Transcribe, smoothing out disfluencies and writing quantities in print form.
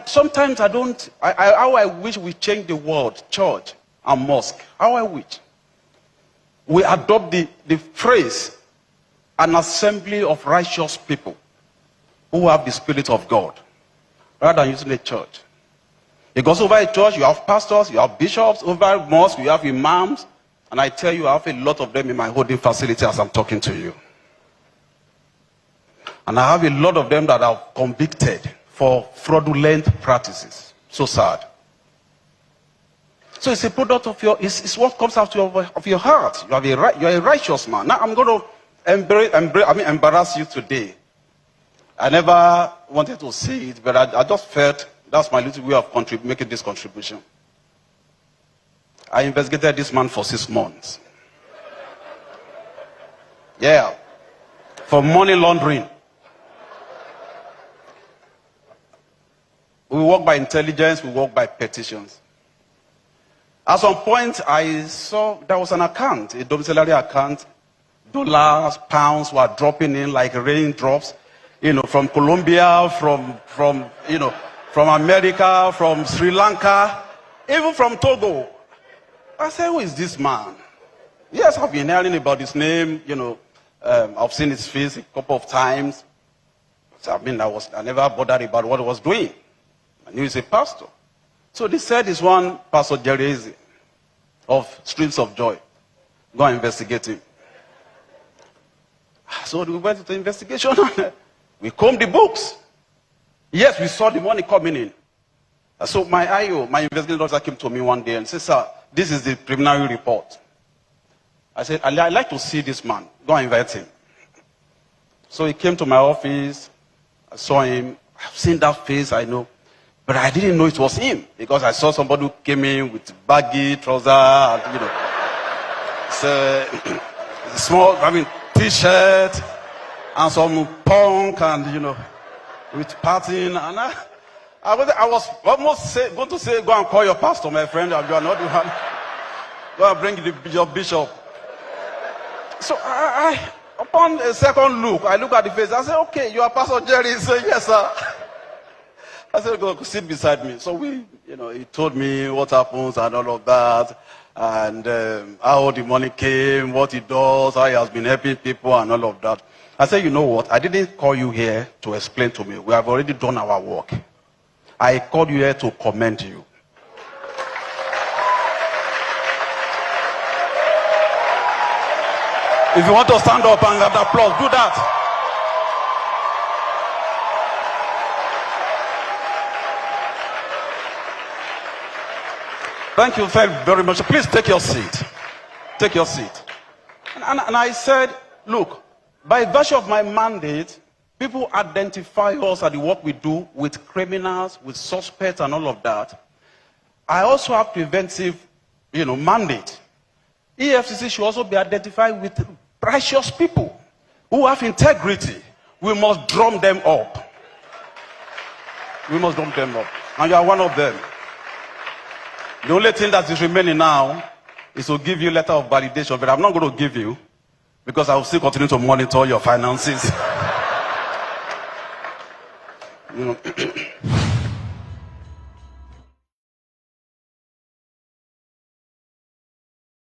Sometimes how I wish we change the word church and mosque. How I wish. We adopt the phrase, an assembly of righteous people who have the Spirit of God, rather than using a church. Because over a church, you have pastors, you have bishops. Over a mosque, you have imams. And I tell you, I have a lot of them in my holding facility as I'm talking to you. And I have a lot of them that are convicted for fraudulent practices. So sad. So it's a product of it's what comes out of your heart. You're a righteous man. Now I'm going to embarrass you today. I never wanted to say it, but I just felt that's my little way of making this contribution. I investigated this man for 6 months. Yeah. For money laundering. We work by intelligence, we work by petitions. At some point, I saw there was an account, a domiciliary account. Dollars, pounds were dropping in like raindrops, from Colombia, from America, from Sri Lanka, even from Togo. I said, who is this man? Yes, I've been hearing about his name, I've seen his face a couple of times. So, I never bothered about what he was doing. I knew he's a pastor. So they said he's one Pastor Jerezi of Streams of Joy. Go and investigate him. So we went to the investigation. We combed the books. Yes, we saw the money coming in. So my IO, my investigating officer, came to me one day and said, sir, this is the preliminary report. I said, I'd like to see this man. Go and invite him. So he came to my office. I saw him. I've seen that face, I know. But I didn't know it was him. Because I saw somebody who came in with baggy trousers and, small, t-shirt and some punk and, with pattern. And I was almost going to say, go and call your pastor, my friend. You are not the one. Go and bring your bishop. So upon a second look, I look at the face. I said, okay, you are Pastor Jerry. He said, yes, sir. I said, go sit beside me. So he told me what happens and all of that. And how the money came, what he does, how he has been helping people and all of that. I said, you know what? I didn't call you here to explain to me. We have already done our work. I called you here to commend you. If you want to stand up and have the applause, do that. Thank you very much. Please take your seat. Take your seat. And I said, look, by virtue of my mandate, people identify us at the work we do with criminals, with suspects and all of that. I also have preventive, mandate. EFCC should also be identified with righteous people who have integrity. We must drum them up. We must drum them up. And you are one of them. The only thing that is remaining now is to give you a letter of validation, but I'm not going to give you because I will still continue to monitor your finances.